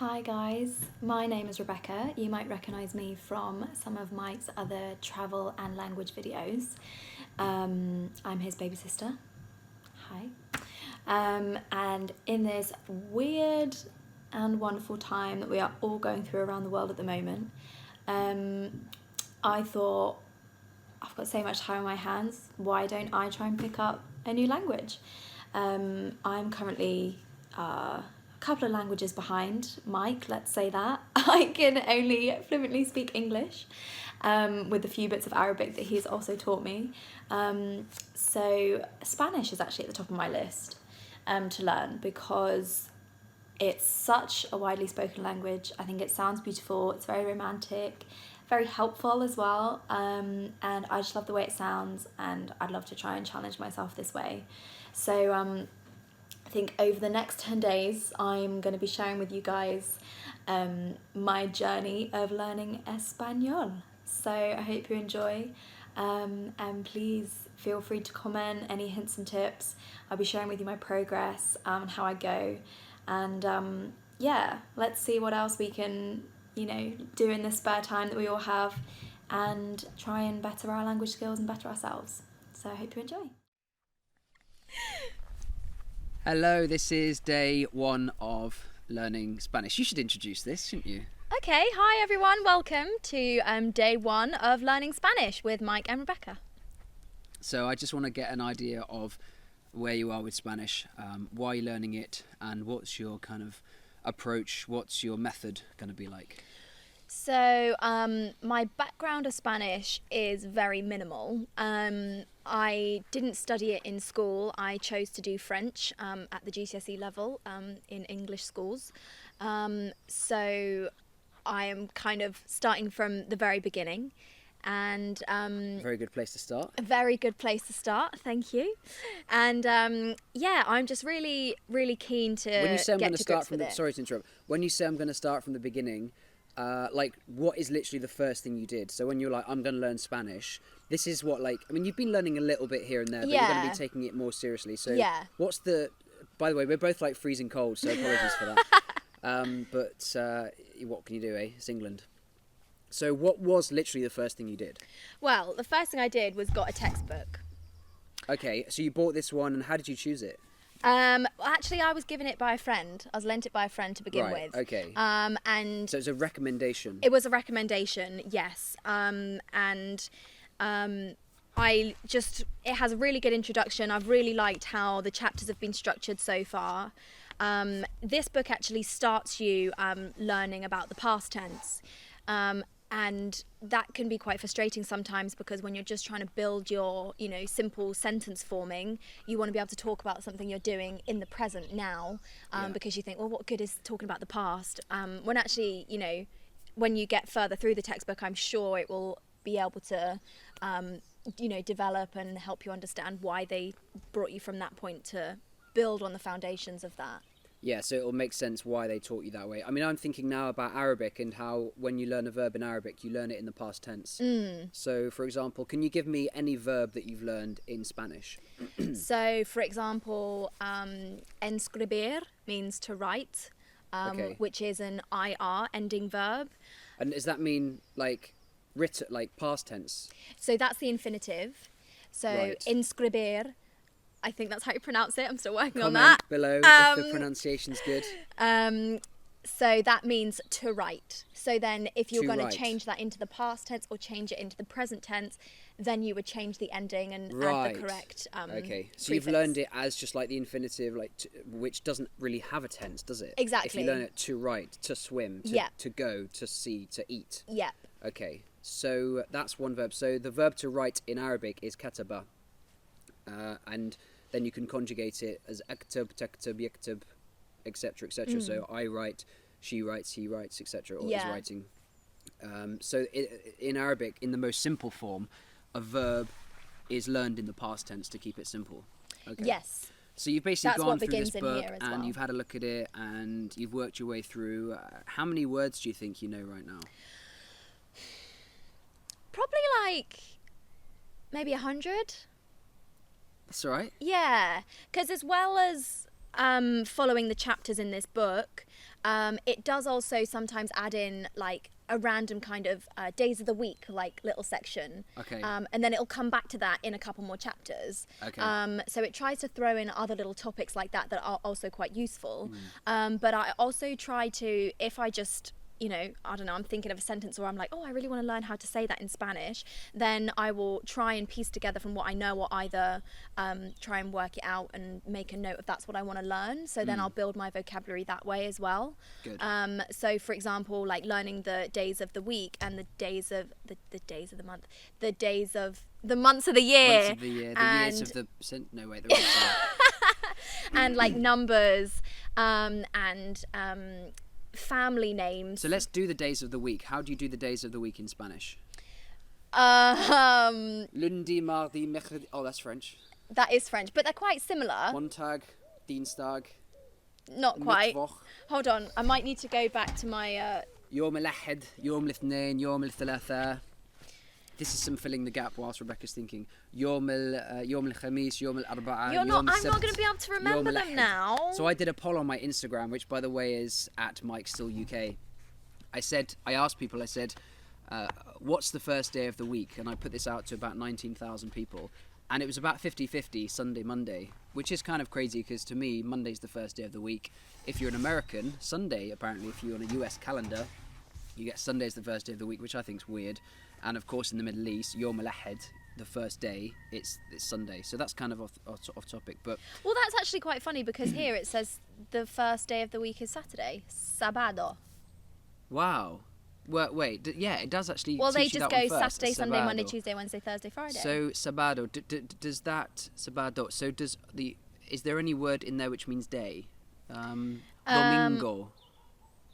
Hi guys, my name is Rebecca. You might recognise me from some of Mike's other travel and language videos. I'm his baby sister. Hi. And in this weird and wonderful time that we are all going through around the world at the moment, I thought, I've got so much time on my hands, why don't I try and pick up a new language? I'm currently a couple of languages behind Mike, let's say that. I can only fluently speak English, with a few bits of Arabic that he's also taught me. So Spanish is actually at the top of my list to learn because it's such a widely spoken language. I think it sounds beautiful, it's very romantic, very helpful as well, and I just love the way it sounds, and I'd love to try and challenge myself this way. So I think over the next 10 days I'm going to be sharing with you guys my journey of learning Espanol. So I hope you enjoy, and please feel free to comment any hints and tips. I'll be sharing with you my progress and how I go, and yeah, let's see what else we can do in this spare time that we all have, and try and better our language skills and better ourselves. So I hope you enjoy. Hello, this is day one of learning Spanish. You should introduce this, shouldn't you? Okay, hi everyone, welcome to day one of learning Spanish with Mike and Rebecca. So I just want to get an idea of where you are with Spanish, why you're learning it, and what's your kind of approach, what's your method going to be like? So my background of Spanish is very minimal. I didn't study it in school. I chose to do French at the GCSE level in English schools. So I am kind of starting from the very beginning. And Very good place to start. A very good place to start, thank you. And yeah, I'm just really, really keen to When you say I'm get going to to start grips from with the, it. sorry to interrupt. When you say I'm going to start from the beginning, like what is literally the first thing you did? So when you're like, I'm going to learn Spanish, this is what, like, I mean, you've been learning a little bit here and there, but you're going to be taking it more seriously. So Yeah. what's the, by the way, we're both like freezing cold, so apologies for that. But what can you do, eh? It's England. So what was literally the first thing you did? Well, the first thing I did was got a textbook. Okay, so you bought this one, and how did you choose it? Actually, I was given it by a friend. I was lent it by a friend to begin Right, with. okay. And So it's a recommendation. it was a recommendation, yes. It has a really good introduction. I've really liked how the chapters have been structured so far. This book actually starts you learning about the past tense. And that can be quite frustrating sometimes, because when you're just trying to build your, simple sentence forming, you want to be able to talk about something you're doing in the present now, because you think, well, what good is talking about the past? When actually, when you get further through the textbook, I'm sure it will be able to, develop and help you understand why they brought you from that point to build on the foundations of that. Yeah, so it'll make sense why they taught you that way. I mean, I'm thinking now about Arabic and how when you learn a verb in Arabic, you learn it in the past tense. So, for example, can you give me any verb that you've learned in Spanish? So, for example, escribir means to write, Okay. which is an IR ending verb. And does that mean, like, written, like, past tense? So that's the infinitive. So Right. inscribir, I think that's how you pronounce it. I'm still working on Comment that. below if the pronunciation's good. So that means to write. So then if you're To going to write. change that into the past tense or change it into the present tense, then you would change the ending and Right. add the correct Okay, so you've prefix. learned it as just like the infinitive, like which doesn't really have a tense, does it? Exactly. If you learn it to write, to swim, to, Yeah. to go, to see, to eat. Yep. Okay, so that's one verb. So the verb to write in Arabic is kataba, and then you can conjugate it as aktub, taktub, yaktub, etc., etc. So I write, she writes, he writes, etc., or is Yeah. writing. So in Arabic, in the most simple form, a verb is learned in the past tense to keep it simple. Okay. Yes. So you've basically That's gone what through this begins in book here as and well. you've had a look at it and you've worked your way through. How many words do you think you know right now? Probably like maybe 100. That's all right. Yeah, because as well as following the chapters in this book, it does also sometimes add in like a random kind of days of the week, like little section. Okay. And then it'll come back to that in a couple more chapters. Okay. So it tries to throw in other little topics like that are also quite useful. But I also try to, if I just, you know, I don't know, I'm thinking of a sentence or I'm like, oh, I really want to learn how to say that in Spanish, then I will try and piece together from what I know, or either try and work it out and make a note of that's what I want to learn. So then I'll build my vocabulary that way as well. Good. So for example, like learning the days of the week and the days of the days of the month, the days of the months of the year. Months of the year, the years of the... No, wait, the rest and like numbers and family names. So let's do the days of the week. How do you do the days of the week in Spanish? Lundi, mardi, mercredi... Oh, that's French. That is French, but they're quite similar. Montag, Dienstag... Not quite. Mittwoch. Hold on, I might need to go back to my... يوم الأحد, يوم الاثنين, يوم الثلاثاء. This is some filling the gap whilst Rebecca's thinking. يوم الخميس, يوم الأربعاء, I'm يوم not السبت, going to be able to remember يوم them الأحد. now. So I did a poll on my Instagram, which by the way is at Mike Still UK. I asked people, what's the first day of the week? And I put this out to about 19,000 people. And it was about 50-50 Sunday, Monday, which is kind of crazy because to me, Monday's the first day of the week. If you're an American, Sunday, apparently, if you're on a US calendar, you get Sunday as the first day of the week, which I think is weird. And of course, in the Middle East, Yom al-Ahad, the first day, it's Sunday. So that's kind of off topic. But Well, that's actually quite funny because here it says the first day of the week is Saturday. Sabado. wow. Well, wait, yeah, it does actually. Well, they teach you just that go one first, Saturday, Sunday, Sabado. Monday, Tuesday, Wednesday, Thursday, Friday. So sabado, does that sabado? So is there any word in there which means day? Domingo.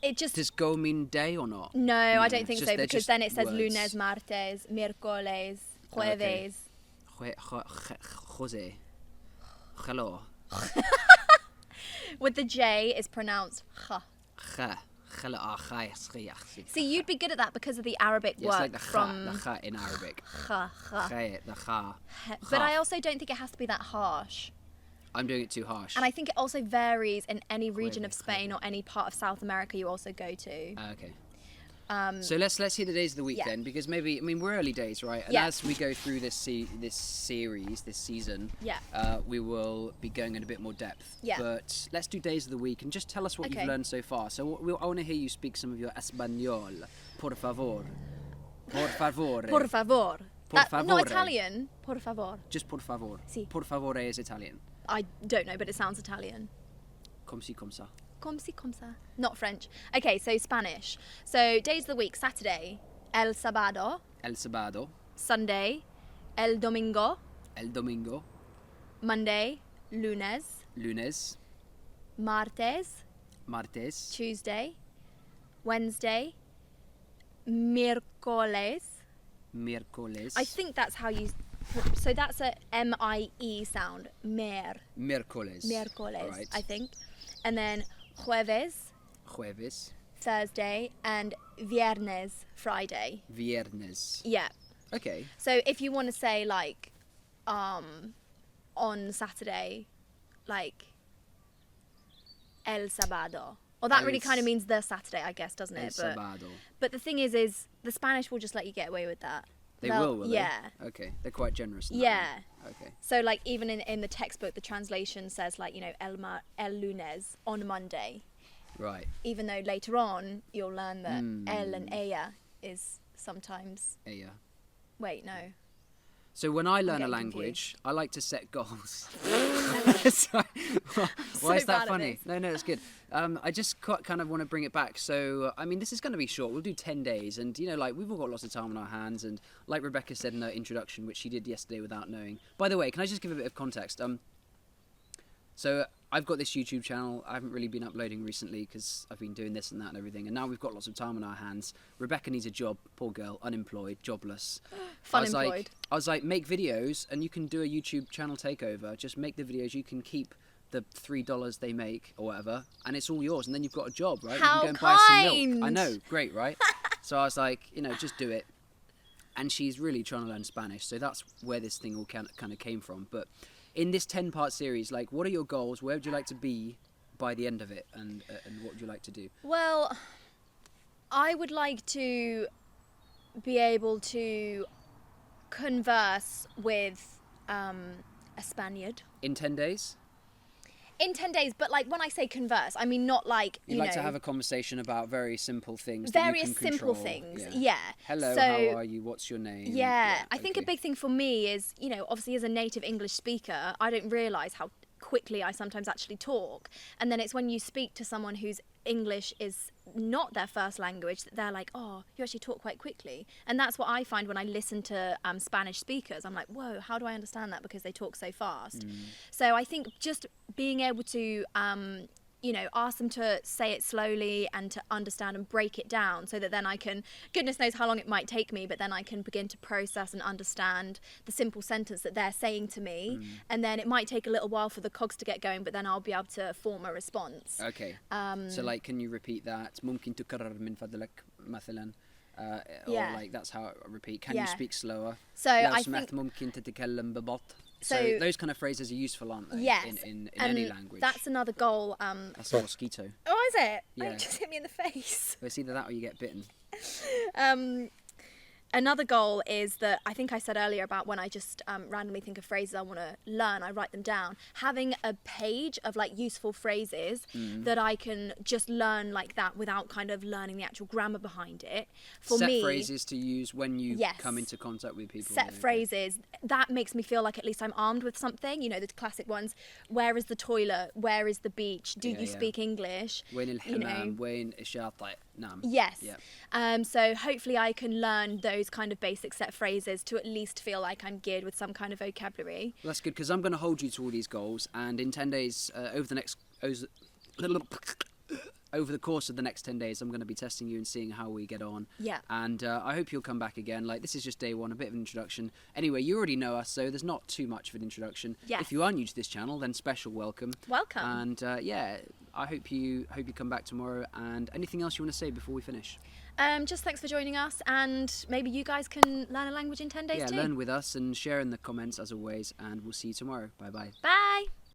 it just... Does go mean day or not? No, I don't it's think just- so, they're because just then it says words. lunes, martes, miércoles, jueves. Okay. Jose. Hello. With the J, it's pronounced ha. See, you'd be good at that because of the Arabic Yeah, work it's like the from the kha in Arabic. ha, ha. The kha. But I also don't think it has to be that harsh. I'm doing it too harsh. And I think it also varies in any region of Jueves, Spain or any part of South America you also go to. Okay. So let's hear the days of the week yeah. then, because we're early days, right? And Yeah. as we go through this series, this season, Yeah. we will be going in a bit more depth. Yeah. But let's do days of the week and just tell us what Okay. you've learned so far. So I want to hear you speak some of your español. Por favor. Por favor. Por favor. Por Not favore. Italian. Por favor. Just por favor. Sì. Por favore is Italian. I don't know, but it sounds Italian. Comme si, comme ça. Comme si, comme ça. Not French. Okay, so Spanish. So days of the week: Saturday, el sábado; El sábado. Sunday, el domingo; El domingo. Monday, lunes; Lunes. martes, Martes. Tuesday; Wednesday, miércoles. Miércoles. I think that's how you. So that's a M-I-E sound. Miércoles. Miércoles, Right. I think. And then jueves, Jueves. Thursday, and viernes, Friday. Viernes. Yeah. Okay. So if you want to say like, on Saturday, like, el sábado. Or that really kind of means the Saturday, I guess, doesn't El it? sábado. But the thing is the Spanish will just let you get away with that. They will Yeah. they? Okay. They're quite generous. In that Yeah. way. Okay. So like even in the textbook, the translation says like, you know, el lunes on Monday. Right. Even though later on you'll learn that el Hmm. and ella is sometimes... Yeah. Wait, no. So when I learn a getting language, I like to set goals. So, why is So bad that at funny? this. No, it's good. I just kind of want to bring it back. So, this is going to be short. We'll do 10 days. And, we've all got lots of time on our hands. And like Rebecca said in her introduction, which she did yesterday without knowing. By the way, can I just give a bit of context? So I've got this YouTube channel. I haven't really been uploading recently because I've been doing this and that and everything. And now we've got lots of time on our hands. Rebecca needs a job. Poor girl. Unemployed. Jobless. I was like, make videos and you can do a YouTube channel takeover. Just make the videos. You can keep the $3 they make or whatever. And it's all yours. And then you've got a job, right? How you can go and buy some kind. milk. I know. Great, right? So I was like, just do it. And she's really trying to learn Spanish. So that's where this thing all kind of came from. But in this 10-part series, like, what are your goals? Where would you like to be by the end of it, and what would you like to do? Well, I would like to be able to converse with a Spaniard. In 10 days? In 10 days, but like when I say converse, I mean not like, You'd you like know, to have a conversation about very simple things that you various can simple control. things. Yeah. Yeah. Hello, So, how are you? What's your name? Yeah, I think a okay. big thing for me is, you know, obviously as a native English speaker, I don't realise how quickly I sometimes actually talk. And then it's when you speak to someone whose English is not their first language that they're like, oh, you actually talk quite quickly. And that's what I find when I listen to Spanish speakers. I'm like, whoa, how do I understand that? Because they talk so fast. So I think just being able to you know, ask them to say it slowly and to understand and break it down so that then I can, goodness knows how long it might take me, but then I can begin to process and understand the simple sentence that they're saying to me. And then it might take a little while for the cogs to get going, but then I'll be able to form a response. Okay. So, like, can you repeat that? ممكن تكرر من فضلك مثلا? Or Yeah. like, that's how I repeat. Can you speak slower? So لو I سمحت think... ممكن تتكلم ببطء? So those kind of phrases are useful, aren't they? Yes. In and any language. that's another goal. That's a mosquito. Oh, is it? Yeah. Oh, it just hit me in the face. It's either that or you get bitten. Another goal is that I think I said earlier about when I just randomly think of phrases I want to learn, I write them down. Having a page of like useful phrases that I can just learn like that without kind of learning the actual grammar behind it. For Set me, phrases to use when you Yes. come into contact with people. set Okay. phrases, that makes me feel like at least I'm armed with something. You know, the classic ones. Where is the toilet? Where is the beach? Do Yeah, you yeah. speak English? وين You know. الحمام؟ وين الشاطئ؟ نعم. Yes. Yeah. So hopefully I can learn those kind of basic set phrases to at least feel like I'm geared with some kind of vocabulary. Well, that's good, because I'm going to hold you to all these goals, and in 10 days, over the course of the next 10 days, I'm going to be testing you and seeing how we get on. Yeah. And I hope you'll come back again. Like, this is just day one, a bit of an introduction. Anyway, you already know us, so there's not too much of an introduction. Yes. If you are new to this channel, then special welcome. Welcome. And yeah, I hope you come back tomorrow. And anything else you want to say before we finish? Just thanks for joining us, and maybe you guys can learn a language in 10 days Yeah, too. learn with us and share in the comments as always, and we'll see you tomorrow. Bye bye. Bye.